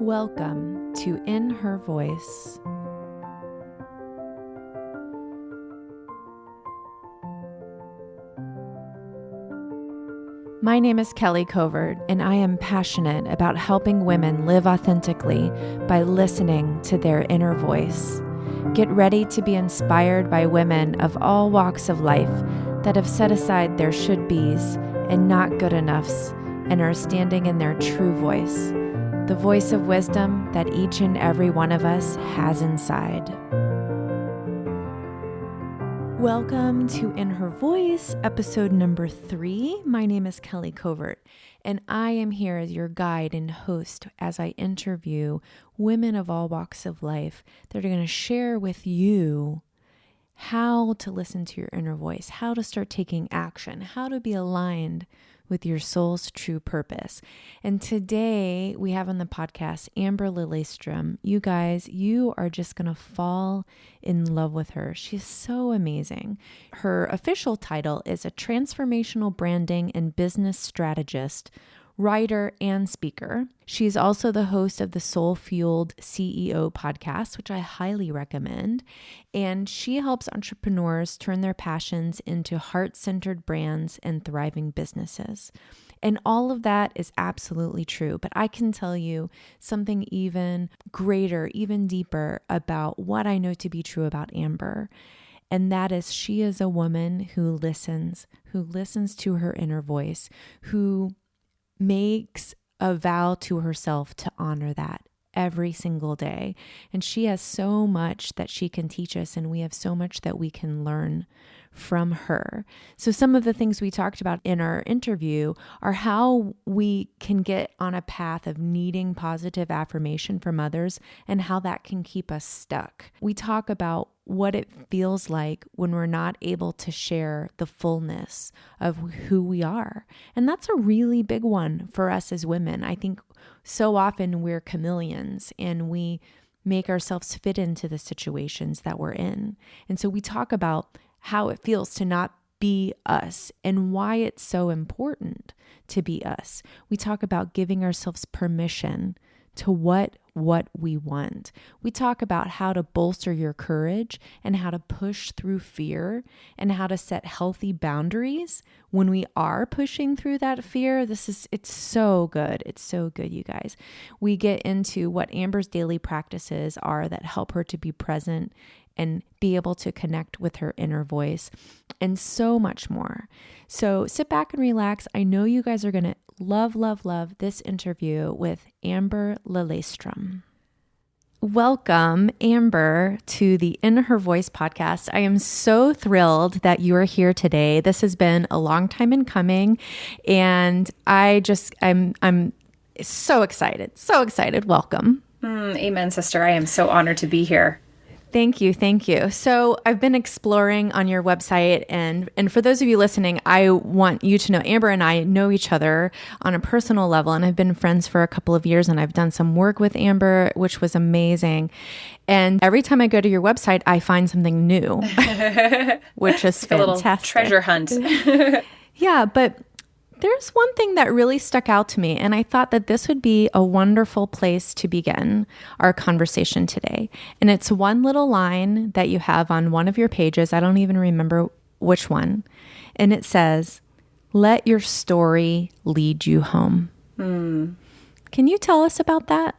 Welcome to In Her Voice. My name is Kelly Covert, and I am passionate about helping women live authentically by listening to their inner voice. Get ready to be inspired by women of all walks of life that have set aside their should-bes and not good enoughs and are standing in their true voice, the voice of wisdom that each and every one of us has inside. Welcome to In Her Voice, episode number 3. My name is Kelly Covert, and I am here as your guide and host as I interview women of all walks of life that are going to share with you how to listen to your inner voice, how to start taking action, how to be aligned with your soul's true purpose. And today we have on the podcast Amber Lilyestrom. You guys, you are just going to fall in love with her. She's so amazing. Her official title is a transformational branding and business strategist, writer, and speaker. She's also the host of the Soul Fueled CEO podcast, which I highly recommend. And she helps entrepreneurs turn their passions into heart-centered brands and thriving businesses. And all of that is absolutely true. But I can tell you something even greater, even deeper about what I know to be true about Amber. And that is she is a woman who listens to her inner voice, who makes a vow to herself to honor that every single day. And she has so much that she can teach us, and we have so much that we can learn from her. So some of the things we talked about in our interview are how we can get on a path of needing positive affirmation from others and how that can keep us stuck. We talk about what it feels like when we're not able to share the fullness of who we are. And that's a really big one for us as women. I think so often we're chameleons and we make ourselves fit into the situations that we're in. And so we talk about how it feels to not be us and why it's so important to be us. We talk about giving ourselves permission to what we want. We talk about how to bolster your courage and how to push through fear and how to set healthy boundaries when we are pushing through that fear. It's so good. It's so good, you guys. We get into what Amber's daily practices are that help her to be present and be able to connect with her inner voice, and so much more. So sit back and relax. I know you guys are going to love this interview with Amber Lilyestrom. Welcome, Amber, to the In Her Voice podcast. I am so thrilled that you are here today. This has been a long time in coming, and I'm so excited. So excited. Welcome. Amen, sister. I am so honored to be here. Thank you. So I've been exploring on your website, and for those of you listening, I want you to know Amber and I know each other on a personal level, and I've been friends for a couple of years, and I've done some work with Amber, which was amazing. And every time I go to your website, I find something new, which is fantastic. A little treasure hunt. Yeah, but there's one thing that really stuck out to me, and I thought that this would be a wonderful place to begin our conversation today. And it's one little line that you have on one of your pages. I don't even remember which one. And it says, "Let your story lead you home." Can you tell us about that?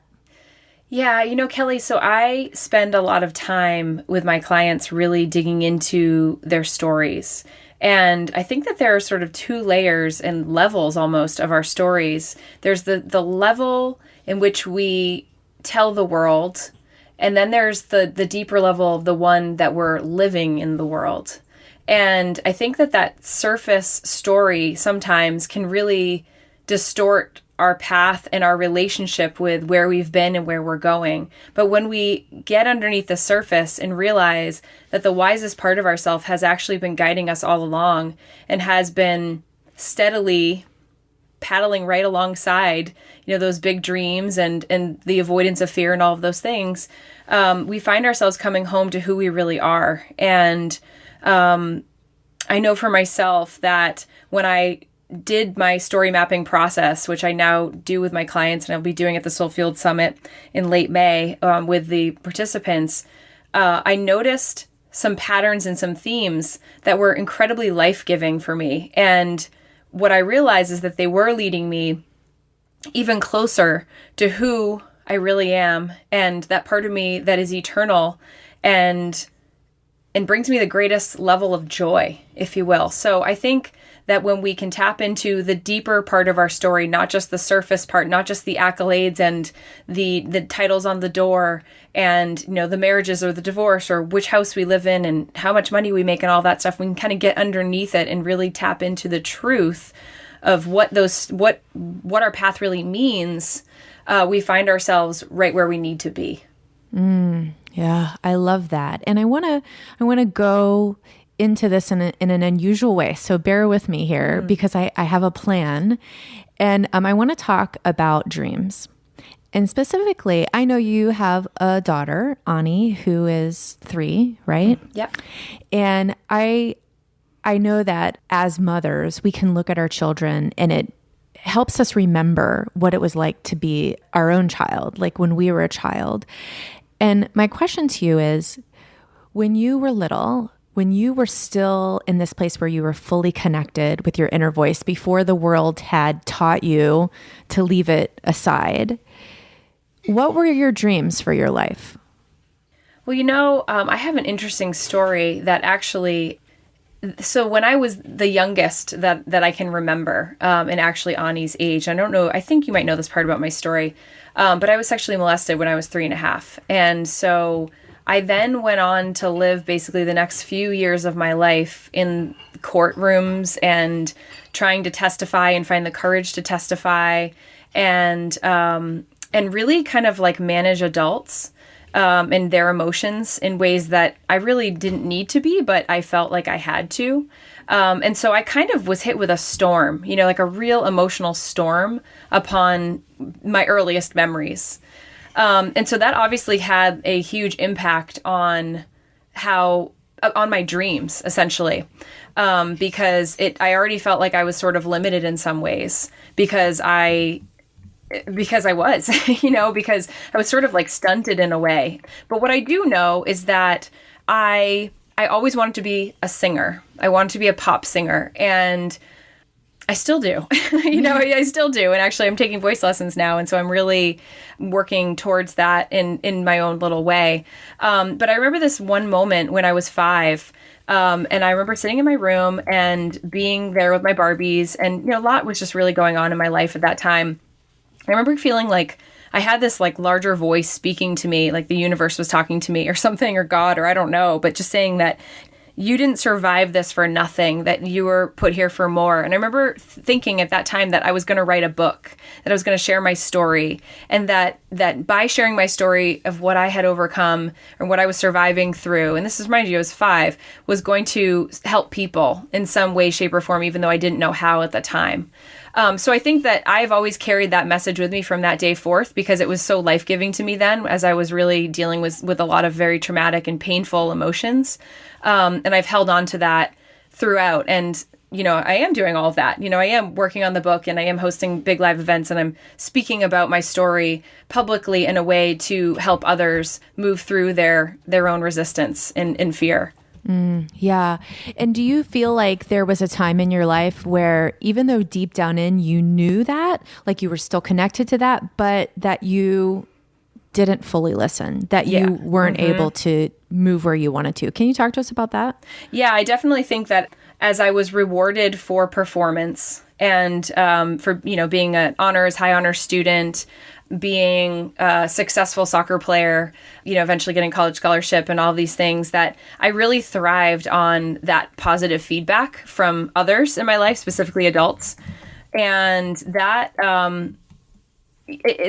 Yeah, Kelly, so I spend a lot of time with my clients really digging into their stories. And I think that there are sort of 2 layers and levels almost of our stories. There's the level in which we tell the world, and then there's the deeper level of the one that we're living in the world. And I think that surface story sometimes can really distort our path and our relationship with where we've been and where we're going. But when we get underneath the surface and realize that the wisest part of ourselves has actually been guiding us all along and has been steadily paddling right alongside, those big dreams and the avoidance of fear and all of those things, we find ourselves coming home to who we really are. And I know for myself that when I did my story mapping process, which I now do with my clients, and I'll be doing at the Soulfield Summit in late May with the participants, I noticed some patterns and some themes that were incredibly life-giving for me. And what I realized is that they were leading me even closer to who I really am, and that part of me that is eternal and brings me the greatest level of joy, if you will. So I think that when we can tap into the deeper part of our story, not just the surface part, not just the accolades and the titles on the door and, the marriages or the divorce or which house we live in and how much money we make and all that stuff, we can kind of get underneath it and really tap into the truth of what our path really means. We find ourselves right where we need to be. Yeah, I love that. And I want to go into this in an unusual way. So bear with me here because I have a plan. And I want to talk about dreams. And specifically, I know you have a daughter, Ani, who is 3, right? Yep. And I know that as mothers, we can look at our children and it helps us remember what it was like to be our own child, like when we were a child. And my question to you is, when you were little, when you were still in this place where you were fully connected with your inner voice before the world had taught you to leave it aside, what were your dreams for your life? Well, I have an interesting story that actually, so when I was the youngest that I can remember, and actually Ani's age, I don't know, I think you might know this part about my story, but I was sexually molested when I was 3.5. And so I then went on to live basically the next few years of my life in courtrooms and trying to testify and find the courage to testify and really kind of like manage adults and their emotions in ways that I really didn't need to be, but I felt like I had to. And so I kind of was hit with a storm, like a real emotional storm upon my earliest memories. And so that obviously had a huge impact on on my dreams, essentially, because I already felt like I was sort of limited in some ways because I was, because I was sort of like stunted in a way. But what I do know is that I always wanted to be a singer. I wanted to be a pop singer, and I still do. I still do. And actually I'm taking voice lessons now. And so I'm really working towards that in my own little way. But I remember this one moment when I was 5, and I remember sitting in my room and being there with my Barbies, and, a lot was just really going on in my life at that time. I remember feeling like I had this like larger voice speaking to me, like the universe was talking to me or something, or God, or I don't know, but just saying that you didn't survive this for nothing, that you were put here for more. And I remember thinking at that time that I was going to write a book, that I was going to share my story, and that by sharing my story of what I had overcome or what I was surviving through, and this is, mind you, I was 5, was going to help people in some way, shape, or form, even though I didn't know how at the time. So I think that I've always carried that message with me from that day forth, because it was so life-giving to me then, as I was really dealing with a lot of very traumatic and painful emotions. And I've held on to that throughout. And, I am doing all of that. I am working on the book, and I am hosting big live events, and I'm speaking about my story publicly in a way to help others move through their own resistance and fear. Yeah. And do you feel like there was a time in your life where, even though deep down in you knew that, like you were still connected to that, but that you didn't fully listen, that you weren't able to move where you wanted to? Can you talk to us about that? Yeah, I definitely think that as I was rewarded for performance and for, being an high honors student, being a successful soccer player, eventually getting college scholarship and all these things, that I really thrived on that positive feedback from others in my life, specifically adults. And that,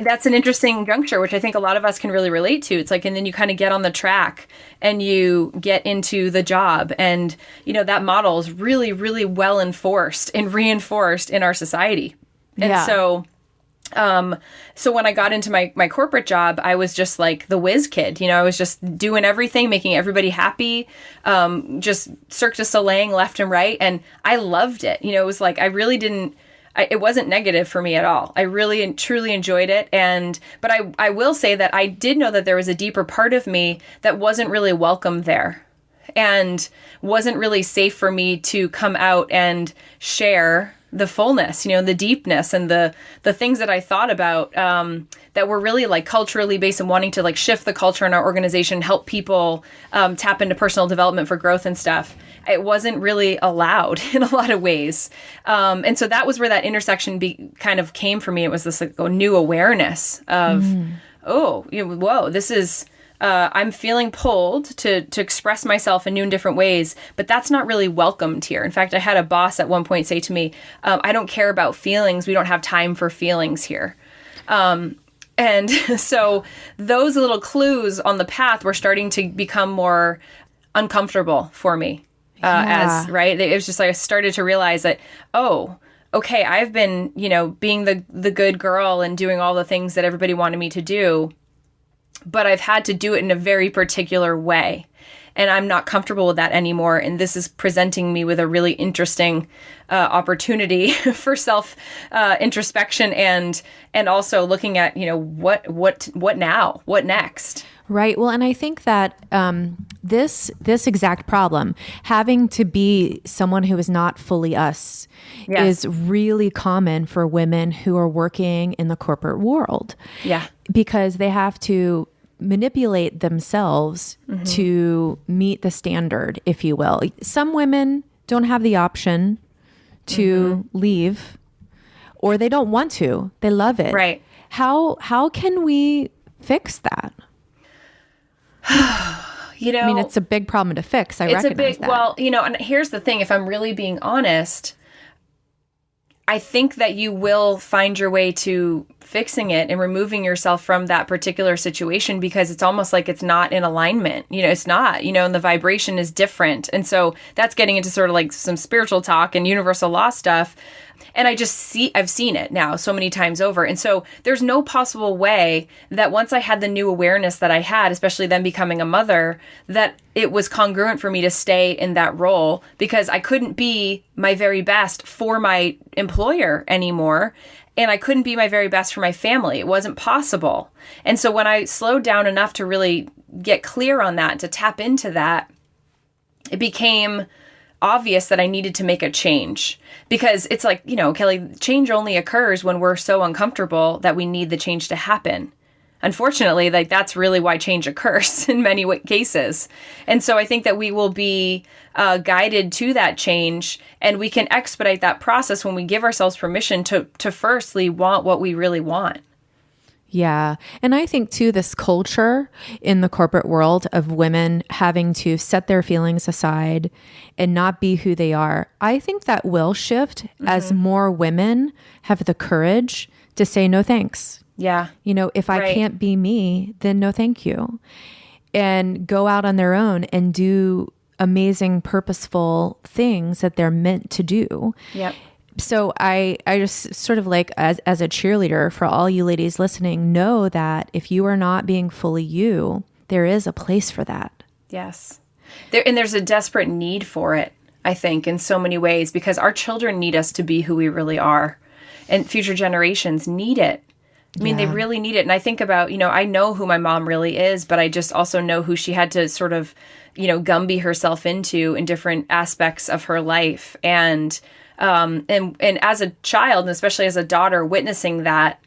that's an interesting juncture, which I think a lot of us can really relate to. It's like, and then you kind of get on the track and you get into the job, and, that model is really, really well enforced and reinforced in our society. And so So when I got into my corporate job, I was just like the whiz kid. I was just doing everything, making everybody happy, just Cirque du Soleil left and right. And I loved it. It was like, I really didn't, it wasn't negative for me at all. I really and truly enjoyed it. But I will say that I did know that there was a deeper part of me that wasn't really welcome there and wasn't really safe for me to come out and share the fullness, the deepness and the things that I thought about that were really like culturally based and wanting to like shift the culture in our organization, help people tap into personal development for growth and stuff. It wasn't really allowed in a lot of ways. And so that was where that intersection kind of came for me. It was this like a new awareness of, whoa, this is... I'm feeling pulled to express myself in new and different ways, but that's not really welcomed here. In fact, I had a boss at one point say to me, I don't care about feelings. We don't have time for feelings here. And so those little clues on the path were starting to become more uncomfortable for me. It was just like I started to realize that, okay, I've been, being the good girl and doing all the things that everybody wanted me to do, but I've had to do it in a very particular way. And I'm not comfortable with that anymore. And this is presenting me with a really interesting opportunity for self introspection and also looking at, what now? What next? Right. Well, and I think that this exact problem, having to be someone who is not fully us, is really common for women who are working in the corporate world. Yeah. Because they have to manipulate themselves to meet the standard, if you will. Some women don't have the option to leave, or they don't want to. They love it. Right. How can we fix that? It's a big problem to fix. I recognize that. Well, and here's the thing. If I'm really being honest, I think that you will find your way to fixing it and removing yourself from that particular situation because it's almost like it's not in alignment. It's not, and the vibration is different. And so that's getting into sort of like some spiritual talk and universal law stuff. And I've seen it now so many times over. And so there's no possible way that once I had the new awareness that I had, especially then becoming a mother, that it was congruent for me to stay in that role because I couldn't be my very best for my employer anymore. And I couldn't be my very best for my family. It wasn't possible. And so when I slowed down enough to really get clear on that, to tap into that, it became obvious that I needed to make a change because it's like, Kelly, change only occurs when we're so uncomfortable that we need the change to happen. Unfortunately, that's really why change occurs in many cases. And so I think that we will be guided to that change, and we can expedite that process when we give ourselves permission to firstly want what we really want. Yeah. And I think too, this culture in the corporate world of women having to set their feelings aside and not be who they are, I think that will shift as more women have the courage to say no thanks. Yeah. If I can't be me, then no thank you. And go out on their own and do amazing, purposeful things that they're meant to do. Yep. So I just sort of like as a cheerleader for all you ladies listening, know that if you are not being fully you, there is a place for that. Yes. There's a desperate need for it, I think, in so many ways, because our children need us to be who we really are, and future generations need it. I mean, they really need it. And I think about, I know who my mom really is, but I just also know who she had to sort of, Gumby herself into in different aspects of her life. And as a child, and especially as a daughter, witnessing that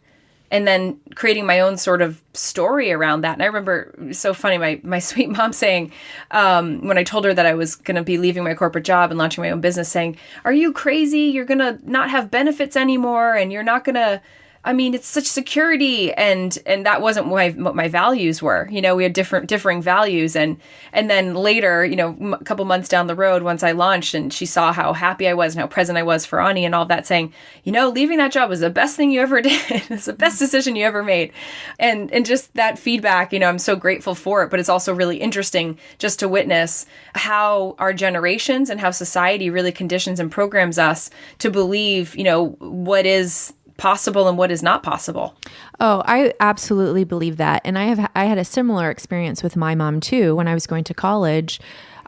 and then creating my own sort of story around that. And I remember, it was so funny, my sweet mom saying, when I told her that I was going to be leaving my corporate job and launching my own business, saying, "Are you crazy? You're going to not have benefits anymore. And you're not going to, it's such security." And that wasn't what my values were. We had differing values. And then later, a couple months down the road, once I launched and she saw how happy I was and how present I was for Ani and all of that, saying, leaving that job was the best thing you ever did. It's the best decision you ever made. And just that feedback, I'm so grateful for it. But it's also really interesting just to witness how our generations and how society really conditions and programs us to believe, what is possible and what is not possible. Oh, I absolutely believe that. And I had a similar experience with my mom too. When I was going to college,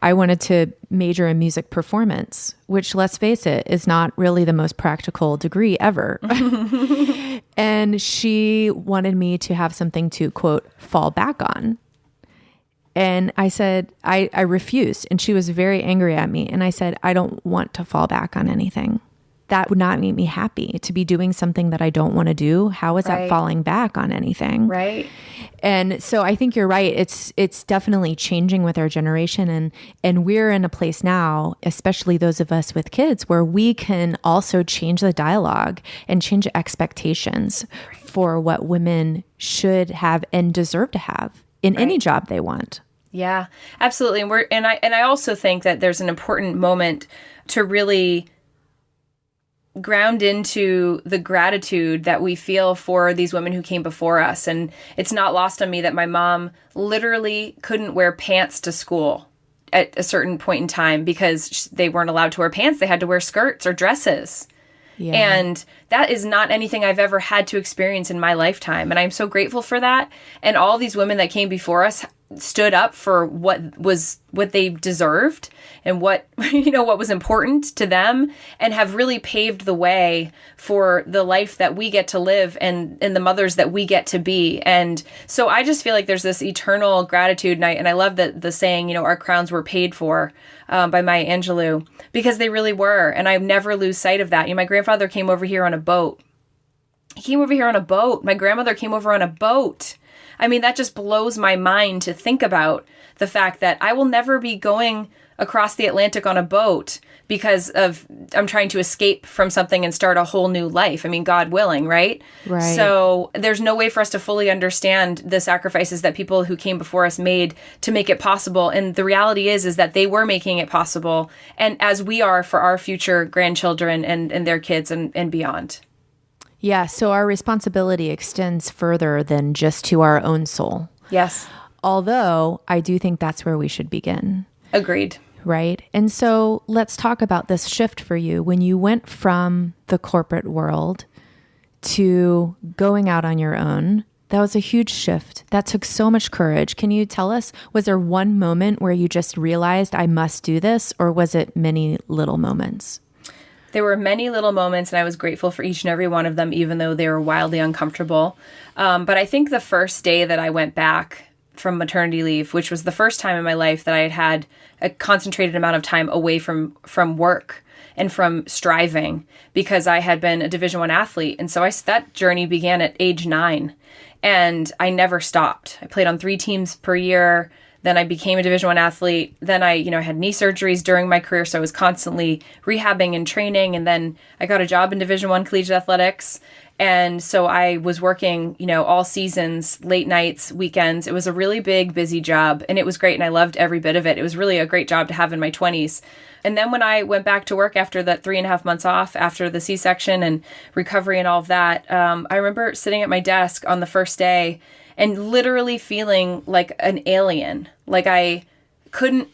I wanted to major in music performance, which, let's face it, is not really the most practical degree ever. And she wanted me to have something to, quote, fall back on. And I said, I refused. And she was very angry at me. And I said, I don't want to fall back on anything. That would not make me happy to be doing something that I don't want to do. How is that falling back on anything? Right. And so I think you're right. It's definitely changing with our generation. And we're in a place now, especially those of us with kids, where we can also change the dialogue and change expectations for what women should have and deserve to have in any job they want. Yeah, absolutely. And I also think that there's an important moment to really ground into the gratitude that we feel for these women who came before us. And it's not lost on me that my mom literally couldn't wear pants to school at a certain point in time because they weren't allowed to wear pants. They had to wear skirts or dresses. Yeah. And that is not anything I've ever had to experience in my lifetime. And I'm so grateful for that. And all these women that came before us stood up for what they deserved and what was important to them, and have really paved the way for the life that we get to live and the mothers that we get to be. And so I just feel like there's this eternal gratitude, and I love the saying, our crowns were paid for by Maya Angelou, because they really were. And I never lose sight of that. My grandfather came over here on a boat. He came over here on a boat. My grandmother came over on a boat. I mean, that just blows my mind to think about the fact that I will never be going across the Atlantic on a boat because I'm trying to escape from something and start a whole new life. I mean, God willing, right? Right. So there's no way for us to fully understand the sacrifices that people who came before us made to make it possible. And the reality is that they were making it possible, and as we are for our future grandchildren and their kids and beyond. Yeah, so our responsibility extends further than just to our own soul. Yes. Although I do think that's where we should begin. Agreed. Right? And so let's talk about this shift for you. When you went from the corporate world to going out on your own, that was a huge shift. That took so much courage. Can you tell us, was there one moment where you just realized I must do this, or was it many little moments? There were many little moments, and I was grateful for each and every one of them, even though they were wildly uncomfortable. But I think the first day that I went back from maternity leave, which was the first time in my life that I had a concentrated amount of time away from work and from striving, because I had been a Division I athlete. And so that journey began at age 9, and I never stopped. I played on 3 teams per year. Then I became a Division I athlete. Then I had knee surgeries during my career, so I was constantly rehabbing and training. And then I got a job in Division I collegiate athletics. And so I was working, all seasons, late nights, weekends. It was a really big, busy job, and it was great. And I loved every bit of it. It was really a great job to have in my 20s. And then when I went back to work after that 3.5 months off, after the C-section and recovery and all of that, I remember sitting at my desk on the first day and literally feeling like an alien. Like I could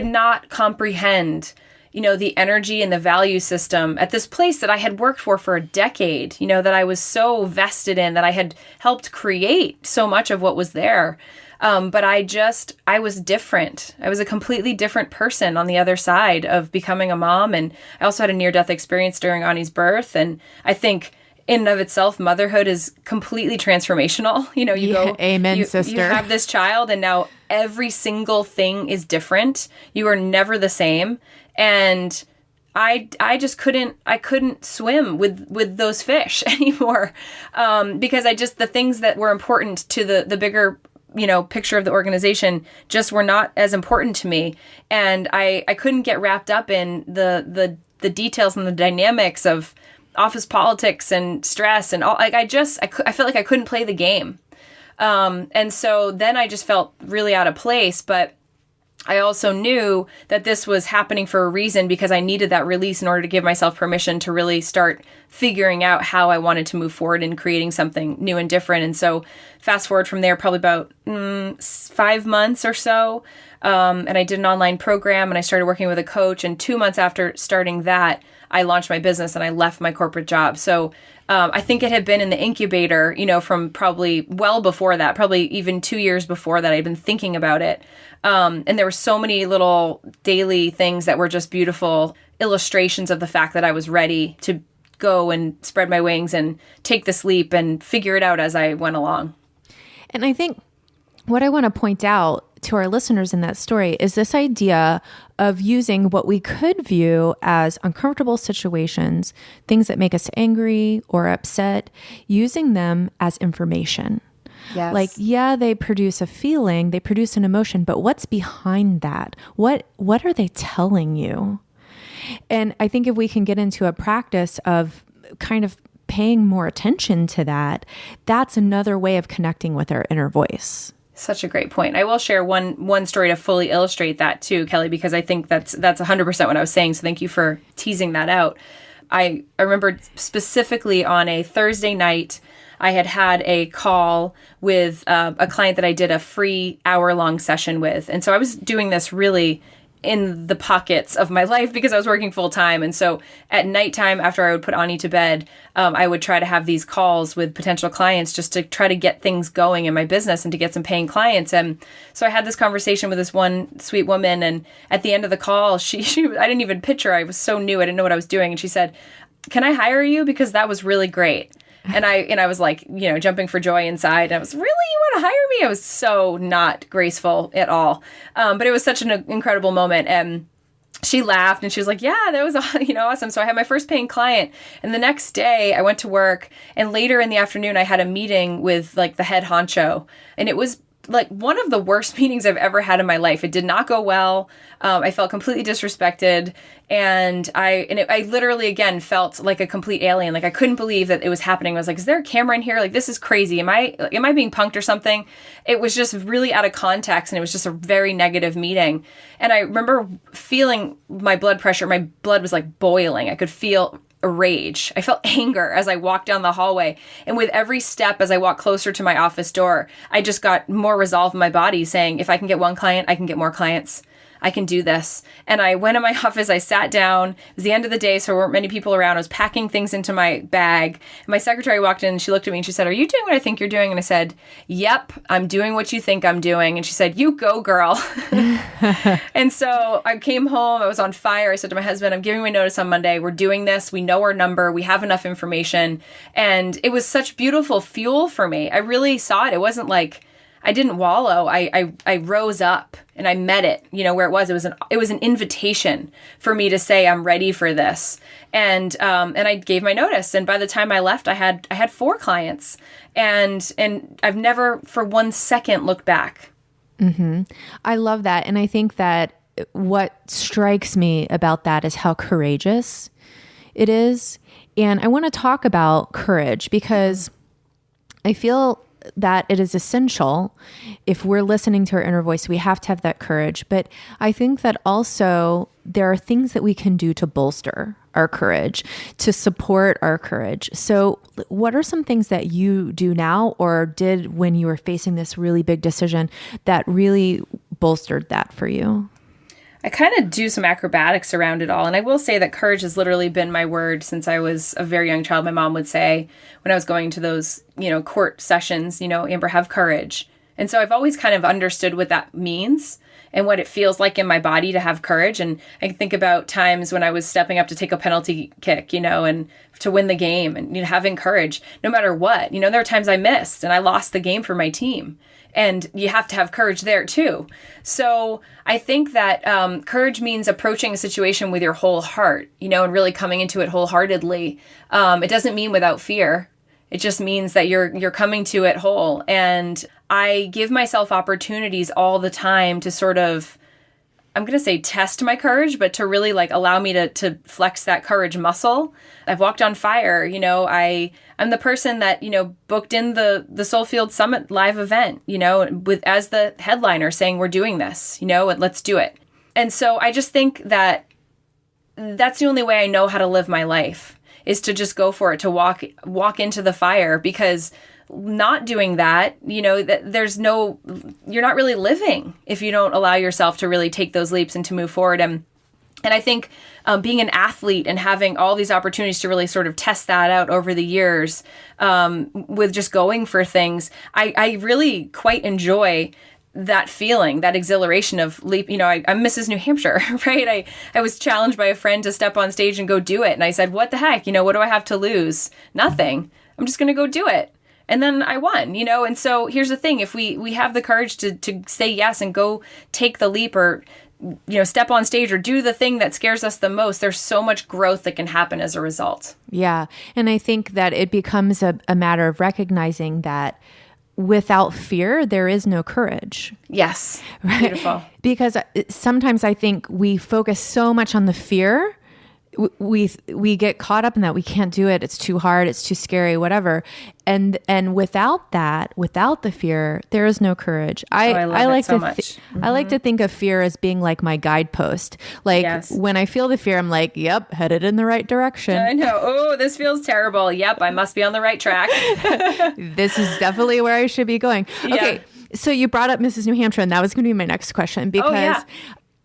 not comprehend, the energy and the value system at this place that I had worked for a decade, that I was so vested in, that I had helped create so much of what was there. But I was different. I was a completely different person on the other side of becoming a mom. And I also had a near-death experience during Ani's birth. And I think in and of itself, motherhood is completely transformational. Amen, sister. You have this child, and now every single thing is different. You are never the same. And I just couldn't swim with those fish anymore. Because the things that were important to the bigger, picture of the organization just were not as important to me. And I couldn't get wrapped up in the details and the dynamics of office politics and stress and all. Like I felt like I couldn't play the game. And so then I just felt really out of place, but I also knew that this was happening for a reason, because I needed that release in order to give myself permission to really start figuring out how I wanted to move forward in creating something new and different. And so fast forward from there, probably about 5 months or so. And I did an online program, and I started working with a coach. And 2 months after starting that, I launched my business and I left my corporate job. So I think it had been in the incubator, from probably well before that, probably even 2 years before that, I'd been thinking about it. And there were so many little daily things that were just beautiful illustrations of the fact that I was ready to go and spread my wings and take this leap and figure it out as I went along. And I think what I want to point out to our listeners in that story is this idea of using what we could view as uncomfortable situations, things that make us angry or upset, using them as information. Yes. Like, yeah, they produce a feeling, they produce an emotion, but what's behind that? What are they telling you? And I think if we can get into a practice of kind of paying more attention to that, that's another way of connecting with our inner voice. Such a great point. I will share one story to fully illustrate that too, Kelly, because I think that's 100% what I was saying. So thank you for teasing that out. I remember specifically on a Thursday night, I had a call with a client that I did a free hour-long session with. And so I was doing this really in the pockets of my life because I was working full time. And so at nighttime, after I would put Ani to bed, I would try to have these calls with potential clients just to try to get things going in my business and to get some paying clients. And so I had this conversation with this one sweet woman. And at the end of the call, she I didn't even pitch her. I was so new. I didn't know what I was doing. And she said, "Can I hire you? Because that was really great." And I was like, jumping for joy inside. And I was, "Really? You want to hire me?" I was so not graceful at all. But it was such an incredible moment. And she laughed and she was like, "Yeah, that was, awesome." So I had my first paying client. And the next day I went to work, and later in the afternoon I had a meeting with like the head honcho. And it was like one of the worst meetings I've ever had in my life. It did not go well. I felt completely disrespected. And I literally, again, felt like a complete alien. Like I couldn't believe that it was happening. I was like, "Is there a camera in here? Like, this is crazy. Am I being punked or something?" It was just really out of context. And it was just a very negative meeting. And I remember feeling my blood pressure. My blood was like boiling. I could feel a rage. I felt anger as I walked down the hallway. And with every step as I walked closer to my office door, I just got more resolve in my body saying, if I can get one client, I can get more clients. I can do this. And I went in my office, I sat down. It was the end of the day, so there weren't many people around. I was packing things into my bag. And my secretary walked in and she looked at me and she said, "Are you doing what I think you're doing?" And I said, "Yep, I'm doing what you think I'm doing." And she said, "You go, girl." And so I came home. I was on fire. I said to my husband, "I'm giving my notice on Monday. We're doing this. We know our number. We have enough information." And it was such beautiful fuel for me. I really saw it. It wasn't like I didn't wallow. I rose up and I met it, where it was. It was an invitation for me to say, "I'm ready for this." And I gave my notice. And by the time I left, I had 4 clients, and I've never for 1 second looked back. Mm-hmm. I love that. And I think that what strikes me about that is how courageous it is. And I want to talk about courage because I feel that it is essential. If we're listening to our inner voice, we have to have that courage. But I think that also there are things that we can do to bolster our courage, to support our courage. So what are some things that you do now or did when you were facing this really big decision that really bolstered that for you? I kind of do some acrobatics around it all. And I will say that courage has literally been my word since I was a very young child. My mom would say when I was going to those, court sessions, "Amber, have courage." And so I've always kind of understood what that means and what it feels like in my body to have courage. And I can think about times when I was stepping up to take a penalty kick, and to win the game and having courage no matter what. There are times I missed and I lost the game for my team. And you have to have courage there too. So I think that courage means approaching a situation with your whole heart, and really coming into it wholeheartedly. It doesn't mean without fear. It just means that you're coming to it whole. And I give myself opportunities all the time to sort of, I'm going to say test my courage, but to really allow me to flex that courage muscle. I've walked on fire. I'm the person that, booked in the Soulfield Summit live event, with as the headliner saying, "We're doing this, and let's do it." And so I just think that that's the only way I know how to live my life, is to just go for it, to walk into the fire, because not doing that, you're not really living if you don't allow yourself to really take those leaps and to move forward. And And I think being an athlete and having all these opportunities to really sort of test that out over the years with just going for things, I really quite enjoy that feeling, that exhilaration of leap. You know, I'm Mrs. New Hampshire, right? I was challenged by a friend to step on stage and go do it. And I said, what the heck? You know, what do I have to lose? Nothing. I'm just going to go do it. And then I won, you know? And so here's the thing. If we have the courage to say yes and go take the leap or, you know, step on stage or do the thing that scares us the most, there's so much growth that can happen as a result. Yeah. And I think that it becomes a matter of recognizing that without fear, there is no courage. Yes. Right? Beautiful. Because sometimes I think we focus so much on the fear. We get caught up in that. We can't do it. It's too hard. It's too scary, whatever. And without that, without the fear, there is no courage. I love it so much. I like to think of fear as being like my guidepost. Like when I feel the fear, I'm like, yep, headed in the right direction. I know. Oh, this feels terrible. Yep, I must be on the right track. This is definitely where I should be going. Yeah. Okay. So you brought up Mrs. New Hampshire, and that was going to be my next question because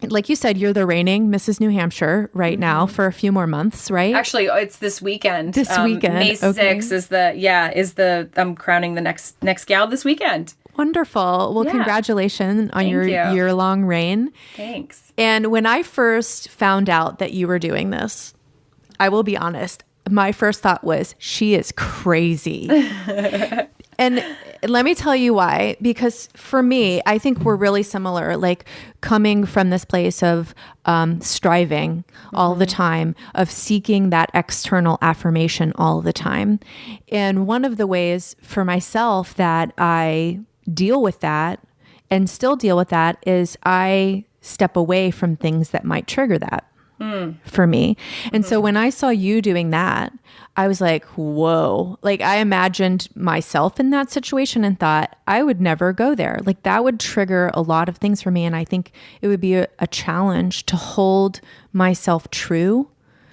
like you said, you're the reigning Mrs. New Hampshire right now for a few more months, right? Actually, it's this weekend. This weekend. May 6th is I'm crowning the next gal this weekend. Wonderful. Well, congratulations on your year-long reign. Thanks. And when I first found out that you were doing this, I will be honest, my first thought was, she is crazy. And let me tell you why. Because for me, I think we're really similar, like coming from this place of striving all the time, of seeking that external affirmation all the time. And one of the ways for myself that I deal with that and still deal with that is I step away from things that might trigger that. For me. And so when I saw you doing that, I was like, whoa, like I imagined myself in that situation and thought I would never go there. Like that would trigger a lot of things for me. And I think it would be a challenge to hold myself true.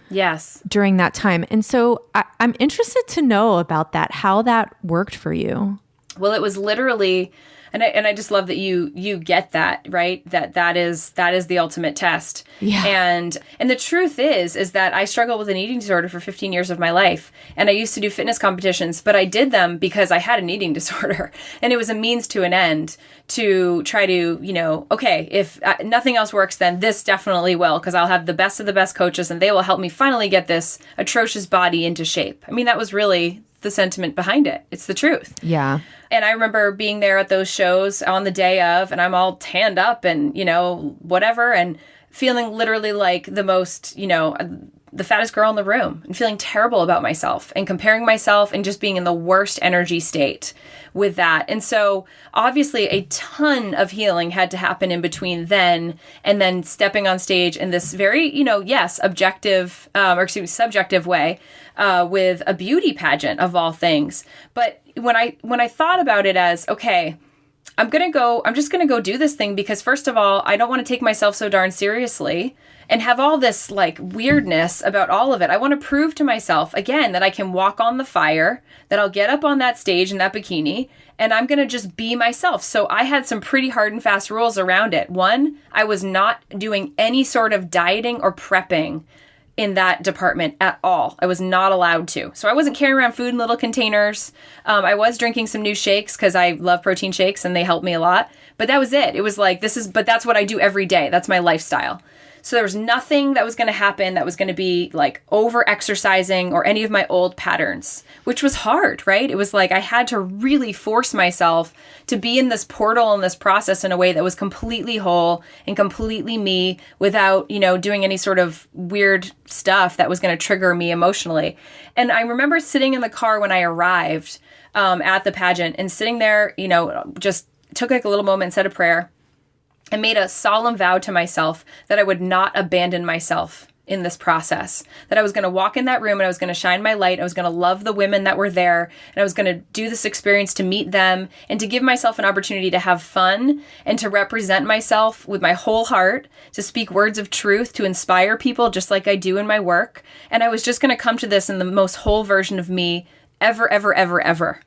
Yes. During that time. And so I'm interested to know about that, how that worked for you. Well, it was literally, and I just love that you get that, right? That is the ultimate test. Yeah. And the truth is that I struggled with an eating disorder for 15 years of my life. And I used to do fitness competitions, but I did them because I had an eating disorder. And it was a means to an end to try to, you know, okay, if nothing else works, then this definitely will, because I'll have the best of the best coaches and they will help me finally get this atrocious body into shape. I mean, that was really the sentiment behind it. It's the truth. Yeah. And I remember being there at those shows on the day of, and I'm all tanned up and, you know, whatever, and feeling literally like the most, you know, the fattest girl in the room, and feeling terrible about myself and comparing myself and just being in the worst energy state with that. And so obviously a ton of healing had to happen in between then and then stepping on stage in this very, you know, yes, objective, subjective way with a beauty pageant of all things. But when I thought about it as, okay, I'm just going to go do this thing because first of all, I don't want to take myself so darn seriously and have all this like weirdness about all of it. I want to prove to myself again that I can walk on the fire, that I'll get up on that stage in that bikini, and I'm going to just be myself. So I had some pretty hard and fast rules around it. One, I was not doing any sort of dieting or prepping in that department at all. I was not allowed to. So I wasn't carrying around food in little containers. I was drinking some new shakes because I love protein shakes and they help me a lot. But that was it. It was like, but that's what I do every day. That's my lifestyle. So there was nothing that was going to happen that was going to be like over exercising or any of my old patterns, which was hard, right? It was like I had to really force myself to be in this portal and this process in a way that was completely whole and completely me without, you know, doing any sort of weird stuff that was going to trigger me emotionally. And I remember sitting in the car when I arrived at the pageant and sitting there, you know, just took like a little moment and said a prayer. I made a solemn vow to myself that I would not abandon myself in this process, that I was going to walk in that room and I was going to shine my light. I was going to love the women that were there and I was going to do this experience to meet them and to give myself an opportunity to have fun and to represent myself with my whole heart, to speak words of truth, to inspire people just like I do in my work. And I was just going to come to this in the most whole version of me ever, ever, ever, ever.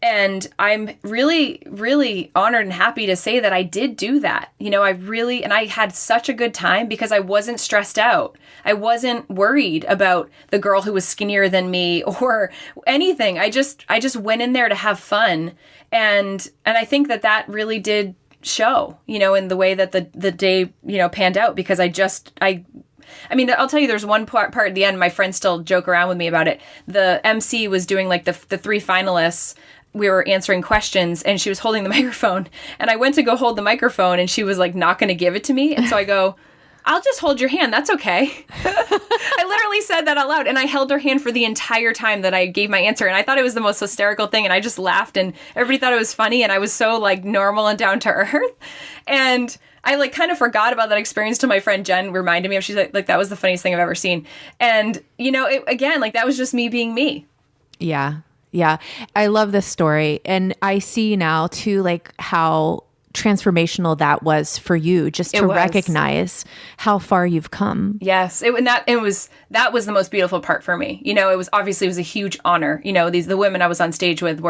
And I'm really, really honored and happy to say that I did do that. And I had such a good time because I wasn't stressed out. I wasn't worried about the girl who was skinnier than me or anything. I just went in there to have fun. And I think that really did show, in the way that the day, panned out, because I'll tell you, there's one part at the end, my friends still joke around with me about it. The MC was doing like the three finalists. We were answering questions and she was holding the microphone, and I went to go hold the microphone and she was like not going to give it to me. And so I go, I'll just hold your hand. That's okay. I literally said that out loud, and I held her hand for the entire time that I gave my answer. And I thought it was the most hysterical thing. And I just laughed, and everybody thought it was funny. And I was so like normal and down to earth. And I like kind of forgot about that experience till my friend Jen reminded me of. She's like that was the funniest thing I've ever seen. And again, like that was just me being me. Yeah. Yeah. I love this story. And I see now too, like how transformational that was for you, just to recognize how far you've come. Yes. That was the most beautiful part for me. It was a huge honor. The women I was on stage with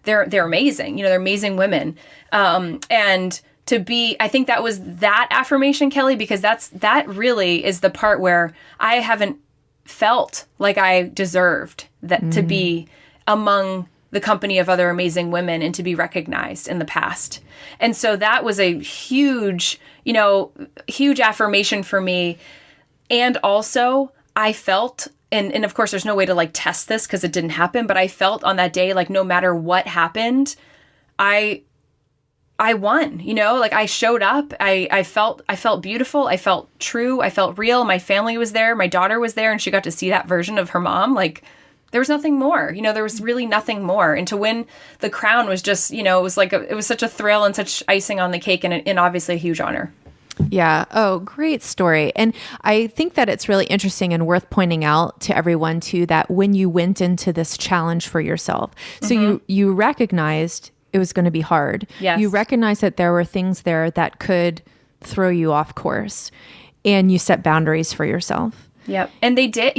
they're amazing. They're amazing women. And to be, I think that was that affirmation, Kelly, because that really is the part where I haven't felt like I deserved that to be among the company of other amazing women and to be recognized in the past. And so that was a huge affirmation for me. And also I felt, and of course there's no way to like test this because it didn't happen, but I felt on that day, like no matter what happened, I won, like I showed up. I felt beautiful. I felt true. I felt real. My family was there. My daughter was there, and she got to see that version of her mom. Like there was nothing more, there was really nothing more. And to win the crown was just, it was such a thrill and such icing on the cake, and obviously a huge honor. Yeah. Oh, great story. And I think that it's really interesting and worth pointing out to everyone too, that when you went into this challenge for yourself, so you recognized it was going to be hard. Yes. You recognized that there were things there that could throw you off course, and you set boundaries for yourself. Yep. And they did,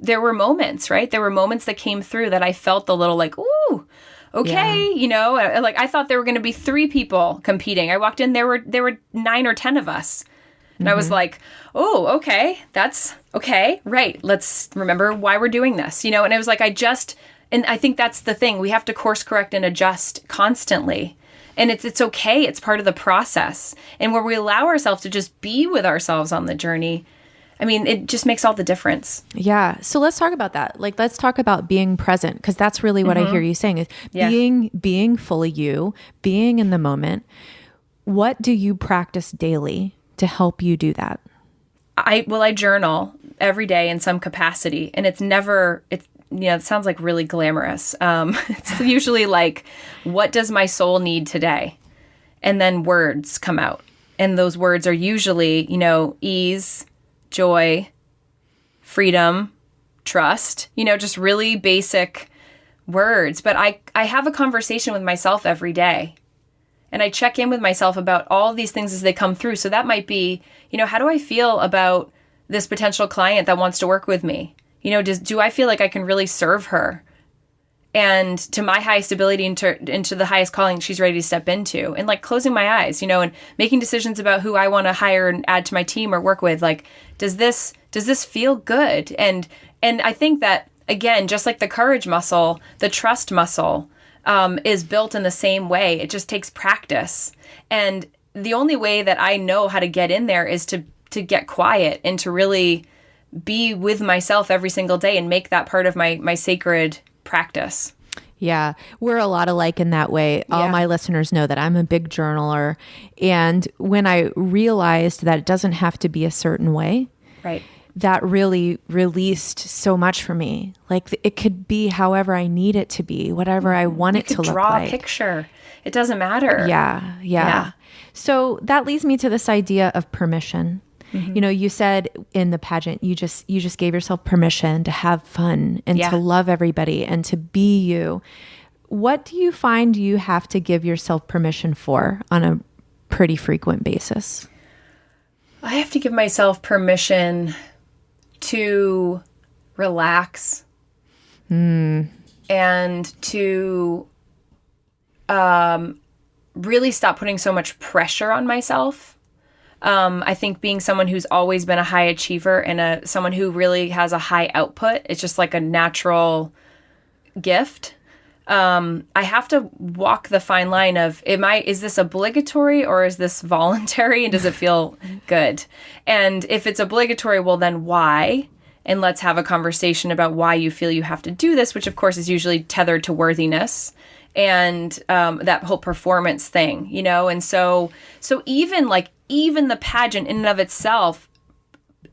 there were moments, right? There were moments that came through that I felt a little like, ooh, okay. Yeah. Like I thought there were going to be 3 people competing. I walked in, there were 9 or 10 of us. And I was like, oh, okay, that's okay. Right. Let's remember why we're doing this, and it was like, and I think that's the thing. We have to course correct and adjust constantly. And it's okay. It's part of the process. And where we allow ourselves to just be with ourselves on the journey, it just makes all the difference. Yeah. So let's talk about that. Like, let's talk about being present, because that's really what I hear you saying is being fully you, being in the moment. What do you practice daily to help you do that? I journal every day in some capacity, and it sounds like really glamorous. It's usually like, what does my soul need today? And then words come out. And those words are usually, ease, joy, freedom, trust, just really basic words. But I have a conversation with myself every day, and I check in with myself about all these things as they come through. So that might be, how do I feel about this potential client that wants to work with me? Do I feel like I can really serve her and to my highest ability into the highest calling she's ready to step into? And like closing my eyes, and making decisions about who I want to hire and add to my team or work with. Like, does this feel good? And I think that, again, just like the courage muscle, the trust muscle is built in the same way. It just takes practice. And the only way that I know how to get in there is to get quiet and to really be with myself every single day and make that part of my sacred practice. Yeah, we're a lot alike in that way. Yeah. All my listeners know that I'm a big journaler. And when I realized that it doesn't have to be a certain way, right, that really released so much for me. Like it could be however I need it to be, whatever I want it to look like. Draw a picture. It doesn't matter. Yeah. So that leads me to this idea of permission. Mm-hmm. You said in the pageant, you just gave yourself permission to have fun and to love everybody and to be you. What do you find you have to give yourself permission for on a pretty frequent basis? I have to give myself permission to relax and to really stop putting so much pressure on myself. I think being someone who's always been a high achiever and someone who really has a high output, it's just like a natural gift. I have to walk the fine line of, is this obligatory or is this voluntary, and does it feel good? And if it's obligatory, well, then why? And let's have a conversation about why you feel you have to do this, which of course is usually tethered to worthiness and that whole performance thing, And so even the pageant in and of itself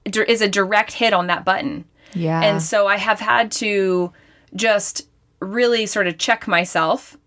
is a direct hit on that button. Yeah. And so I have had to just really sort of check myself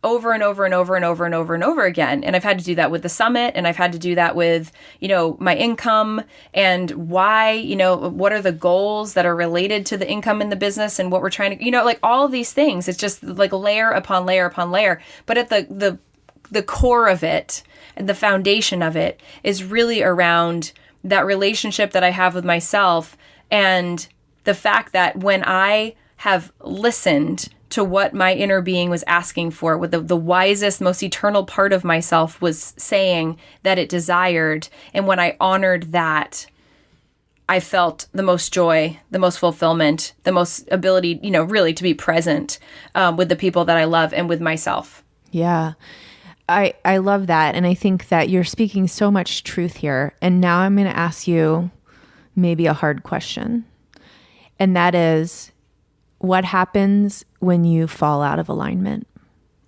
over and over and over and over and over and over again. And I've had to do that with the summit, and I've had to do that with, my income and why, what are the goals that are related to the income in the business and what we're trying to, like all of these things. It's just like layer upon layer upon layer. But at the core of it and the foundation of it is really around that relationship that I have with myself, and the fact that when I have listened to what my inner being was asking for, what the wisest, most eternal part of myself was saying that it desired. And when I honored that, I felt the most joy, the most fulfillment, the most ability, really to be present with the people that I love and with myself. Yeah. I love that. And I think that you're speaking so much truth here. And now I'm going to ask you maybe a hard question. And that is, what happens when you fall out of alignment?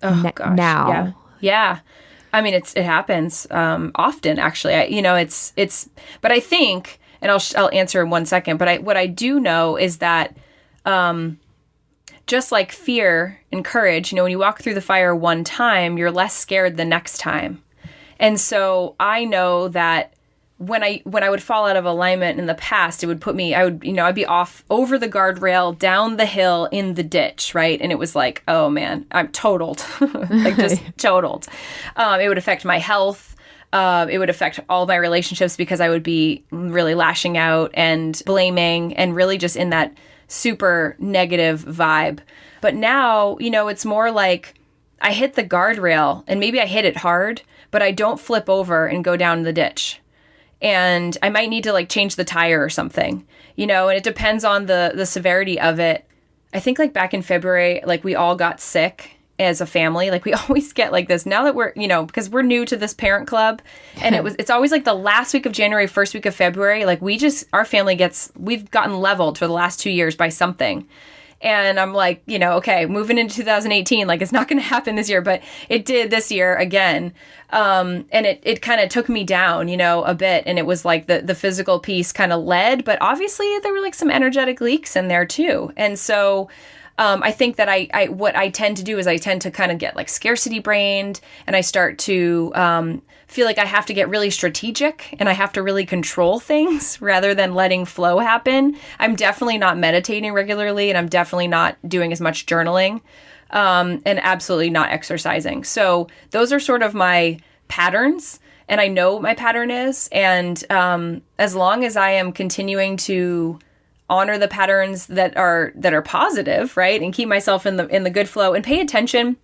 Oh, gosh. Now. Yeah. I mean, it happens often, actually. But I think, and I'll answer in 1 second, but what I do know is that just like fear and courage, when you walk through the fire one time, you're less scared the next time. And so I know that when I would fall out of alignment in the past, it would put me, I'd be off over the guardrail, down the hill, in the ditch, right? And it was like, oh man, I'm totaled, like just totaled. It would affect my health. It would affect all my relationships because I would be really lashing out and blaming and really just in that super negative vibe. But now, it's more like I hit the guardrail and maybe I hit it hard, but I don't flip over and go down the ditch. And I might need to change the tire or something, and it depends on the severity of it. I think back in February, we all got sick as a family. We always get this now that we're, because we're new to this parent club, and it's always the last week of January, first week of February. Our family we've gotten leveled for the last 2 years by something. And I'm okay, moving into 2018, it's not going to happen this year, but it did this year again. And it kind of took me down, a bit. And it was the physical piece kind of led, but obviously there were some energetic leaks in there too. And so I think that what I tend to do is I tend to kind of get scarcity brained, and I start to feel like I have to get really strategic and I have to really control things rather than letting flow happen. I'm definitely not meditating regularly, and I'm definitely not doing as much journaling, and absolutely not exercising. So those are sort of my patterns, and I know what my pattern is. And as long as I am continuing to honor the patterns that are positive, right, and keep myself in the good flow and pay attention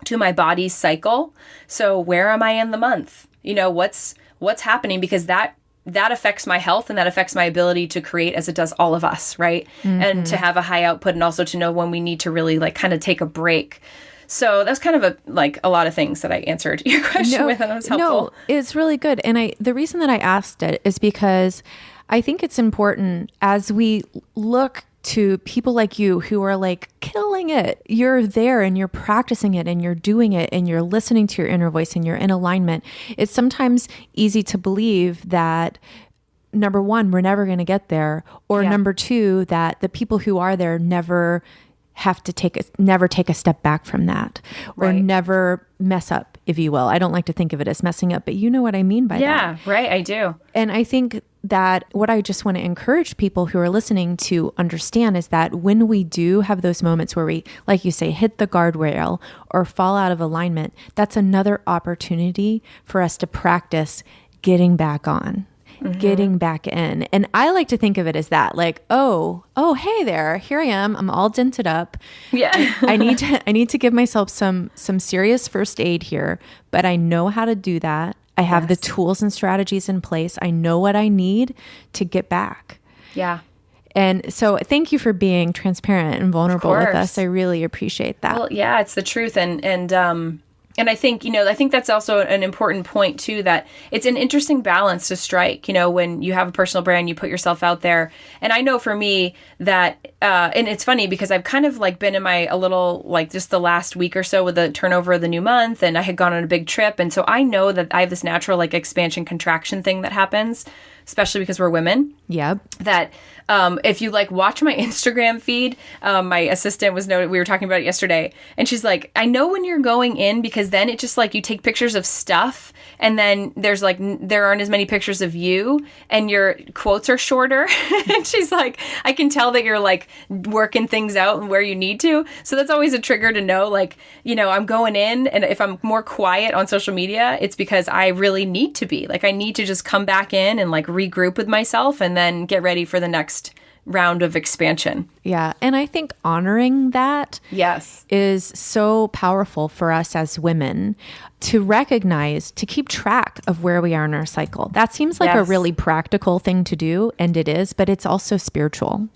to my body's cycle. So where am I in the month? What's happening? Because that affects my health, and that affects my ability to create, as it does all of us, right? Mm-hmm. And to have a high output, and also to know when we need to really kind of take a break. So that's kind of a lot of things that I answered your question with, and it was helpful. No, it's really good. And the reason that I asked it is because I think it's important as we look to people like you who are killing it. You're there and you're practicing it and you're doing it and you're listening to your inner voice and you're in alignment. It's sometimes easy to believe that, number one, we're never going to get there, or number two, that the people who are there never take a step back from that, or never mess up, if you will. I don't like to think of it as messing up, but you know what I mean by that. Yeah, right. I do. And I think that what I just want to encourage people who are listening to understand is that when we do have those moments where we, like you say, hit the guardrail or fall out of alignment, that's another opportunity for us to practice getting back on getting back in. And I like to think of it as that, like, oh, hey there, here I am. I'm all dented up. Yeah. I need to give myself some serious first aid here, but I know how to do that. I have the tools and strategies in place. I know what I need to get back. Yeah. And so thank you for being transparent and vulnerable with us. I really appreciate that. Well, yeah, it's the truth. And I think, I think that's also an important point too, that it's an interesting balance to strike, when you have a personal brand, you put yourself out there. And I know for me that, and it's funny because I've kind of like been in a little, like just the last week or so with the turnover of the new month, and I had gone on a big trip. And so I know that I have this natural like expansion contraction thing that happens, especially because we're women. Yep. That if you like watch my Instagram feed, my assistant was noted, we were talking about it yesterday, and she's like, I know when you're going in, because then it just like you take pictures of stuff and then there's like, there aren't as many pictures of you and your quotes are shorter. And she's like, I can tell that you're like working things out and where you need to. So that's always a trigger to know, like, I'm going in, and if I'm more quiet on social media, it's because I really need to be. Like, I need to just come back in and like regroup with myself and then get ready for the next round of expansion. Yeah. And I think honoring that is so powerful for us as women to recognize, to keep track of where we are in our cycle. That seems like a really practical thing to do, and it is, but it's also spiritual.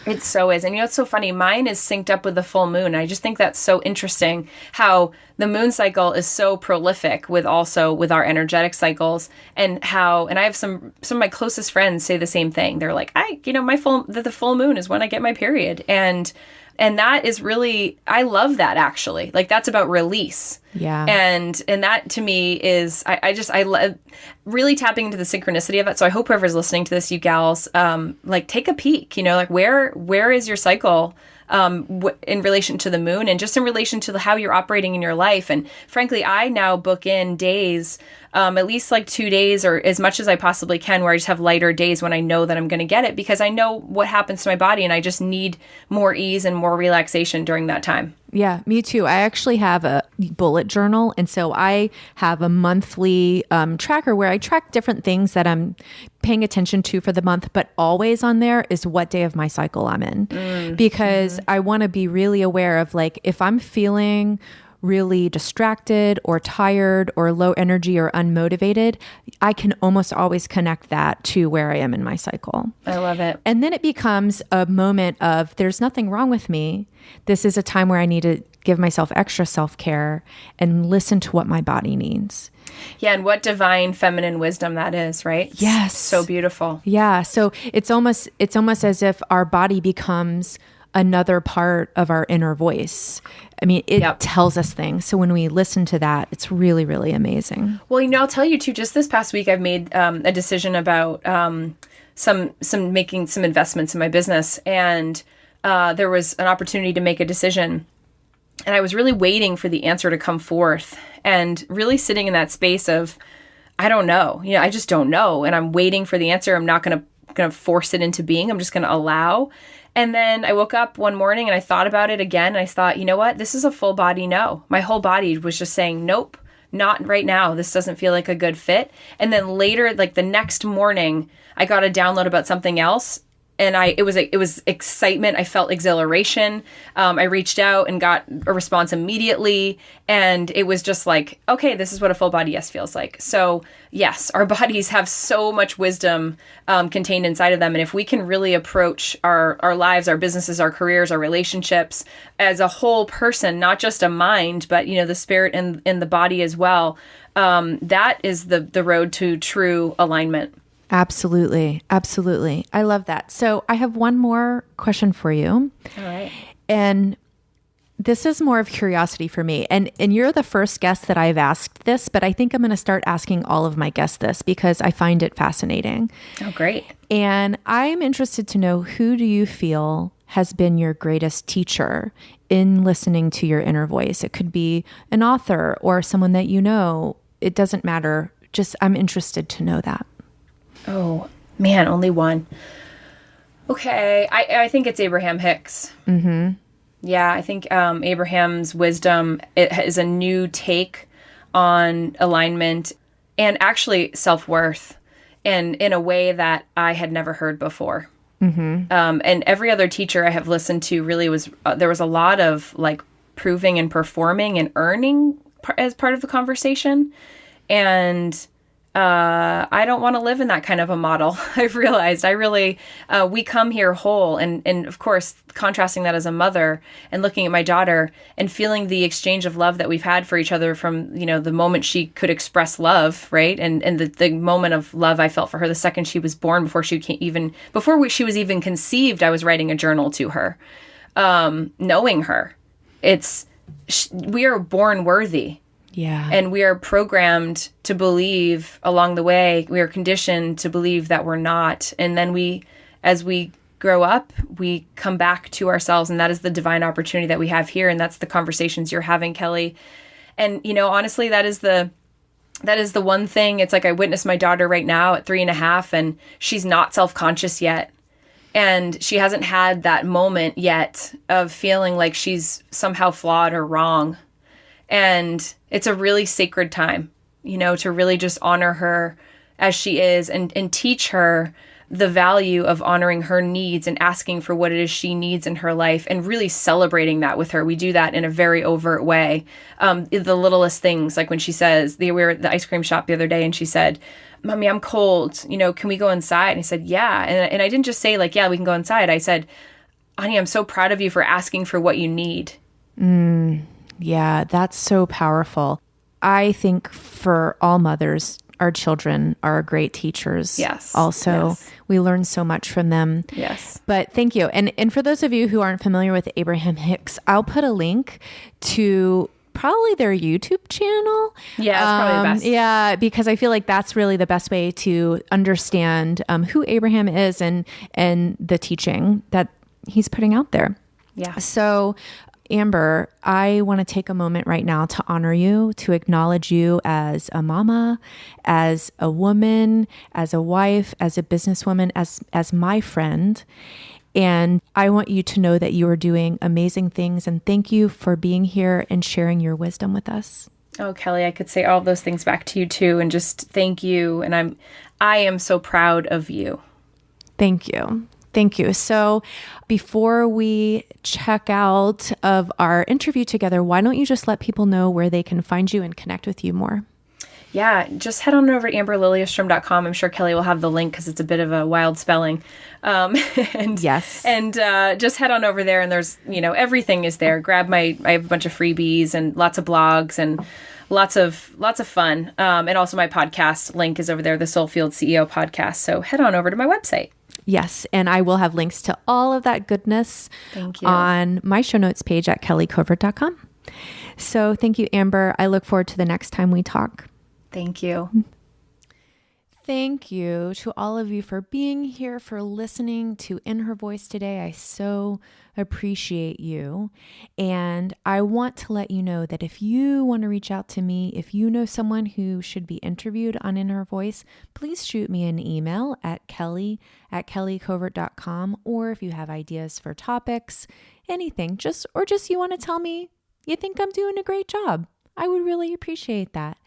It so is. And it's so funny. Mine is synced up with the full moon. I just think that's so interesting how the moon cycle is so prolific with our energetic cycles, and I have some of my closest friends say the same thing. They're like, the full moon is when I get my period. And that is really, I love that actually. Like, that's about release. Yeah. And that to me is, I love really tapping into the synchronicity of it. So I hope whoever's listening to this, you gals, like take a peek, like where is your cycle in relation to the moon, and just in relation to how you're operating in your life. And frankly, I now book in days, at least like 2 days or as much as I possibly can, where I just have lighter days when I know that I'm going to get it, because I know what happens to my body and I just need more ease and more relaxation during that time. Yeah, me too. I actually have a bullet journal. And so I have a monthly tracker where I track different things that I'm paying attention to for the month, but always on there is what day of my cycle I'm in. Because I want to be really aware of, like, if I'm feeling really distracted or tired or low energy or unmotivated, I can almost always connect that to where I am in my cycle. I love it. And then it becomes a moment of, there's nothing wrong with me. This is a time where I need to give myself extra self-care and listen to what my body needs. Yeah, and what divine feminine wisdom that is, right? Yes. So beautiful. Yeah, so it's almost as if our body becomes another part of our inner voice. I mean, it tells us things. So when we listen to that, it's really, really amazing. Well, I'll tell you too, just this past week, I've made a decision about making some investments in my business. And there was an opportunity to make a decision. And I was really waiting for the answer to come forth, and really sitting in that space of, I don't know. I just don't know. And I'm waiting for the answer. I'm not going to force it into being. I'm just going to allow. And then I woke up one morning and I thought about it again. And I thought, you know what? This is a full body no. My whole body was just saying, nope, not right now. This doesn't feel like a good fit. And then later, like the next morning, I got a download about something else. And it was excitement. I felt exhilaration. I reached out and got a response immediately. And it was just like, okay, this is what a full body yes feels like. So yes, our bodies have so much wisdom contained inside of them. And if we can really approach our lives, our businesses, our careers, our relationships as a whole person, not just a mind, but, the spirit and the body as well, that is the road to true alignment. Absolutely. Absolutely. I love that. So I have one more question for you. All right. And this is more of curiosity for me. And you're the first guest that I've asked this, but I think I'm going to start asking all of my guests this because I find it fascinating. Oh, great. And I'm interested to know, who do you feel has been your greatest teacher in listening to your inner voice? It could be an author or someone that you know. It doesn't matter. Just, I'm interested to know that. Oh, man, only one. Okay, I think it's Abraham Hicks. Mm-hmm. Yeah, I think Abraham's wisdom, it is a new take on alignment and actually self-worth. and in a way that I had never heard before. Mm-hmm. And every other teacher I have listened to really was, there was a lot of like proving and performing and earning as part of the conversation. And I don't want to live in that kind of a model. I've realized we come here whole. And of course, contrasting that as a mother and looking at my daughter and feeling the exchange of love that we've had for each other from, the moment she could express love, right? And the moment of love I felt for her the second she was born, before she was even conceived, I was writing a journal to her, knowing her. We are born worthy. Yeah. And we are programmed to believe along the way, we are conditioned to believe that we're not. And then as we grow up, we come back to ourselves. And that is the divine opportunity that we have here. And that's the conversations you're having, Kelly. And, honestly, that is the one thing. It's like I witness my daughter right now at 3.5, and she's not self-conscious yet. And she hasn't had that moment yet of feeling like she's somehow flawed or wrong. And it's a really sacred time, to really just honor her as she is and teach her the value of honoring her needs and asking for what it is she needs in her life and really celebrating that with her. We do that in a very overt way. The littlest things, like when she says, we were at the ice cream shop the other day and she said, "Mommy, I'm cold. Can we go inside?" And I said, "Yeah." And I didn't just say like, "Yeah, we can go inside." I said, "Honey, I'm so proud of you for asking for what you need." Yeah, that's so powerful. I think for all mothers, our children are great teachers. Yes. Also, yes. We learn so much from them. Yes. But thank you. And for those of you who aren't familiar with Abraham Hicks, I'll put a link to probably their YouTube channel. Yeah, that's probably the best. Yeah, because I feel like that's really the best way to understand who Abraham is and the teaching that he's putting out there. Yeah. So Amber, I want to take a moment right now to honor you, to acknowledge you as a mama, as a woman, as a wife, as a businesswoman, as my friend. And I want you to know that you are doing amazing things. And thank you for being here and sharing your wisdom with us. Oh, Kelly, I could say all of those things back to you too. And just thank you. And I am so proud of you. Thank you. Thank you. So before we check out of our interview together, why don't you just let people know where they can find you and connect with you more? Yeah, just head on over to amberlilyestrom.com. I'm sure Kelly will have the link because it's a bit of a wild spelling. Yes. And just head on over there and there's, everything is there. I have a bunch of freebies and lots of blogs and lots of fun. And also my podcast link is over there, the Soulfield CEO podcast. So head on over to my website. Yes, and I will have links to all of that goodness on my show notes page at kellycovert.com. So thank you, Amber. I look forward to the next time we talk. Thank you. Thank you to all of you for being here, for listening to In Her Voice today. I so appreciate you. And I want to let you know that if you want to reach out to me, if you know someone who should be interviewed on In Her Voice, please shoot me an email at kelly@kellycovert.com. Or if you have ideas for topics, anything, just you want to tell me you think I'm doing a great job. I would really appreciate that.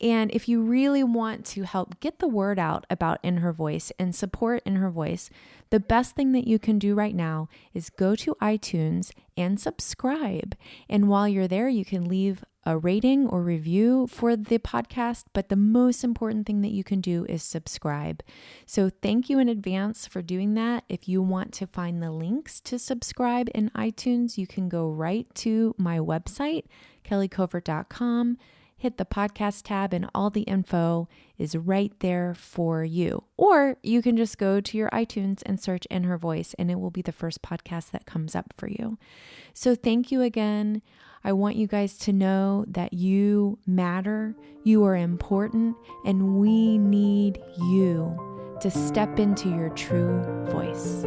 And if you really want to help get the word out about In Her Voice and support In Her Voice, the best thing that you can do right now is go to iTunes and subscribe. And while you're there, you can leave a rating or review for the podcast. But the most important thing that you can do is subscribe. So thank you in advance for doing that. If you want to find the links to subscribe in iTunes, you can go right to my website, kellycovert.com. Hit the podcast tab and all the info is right there for you. Or you can just go to your iTunes and search In Her Voice and it will be the first podcast that comes up for you. So thank you again. I want you guys to know that you matter, you are important, and we need you to step into your true voice.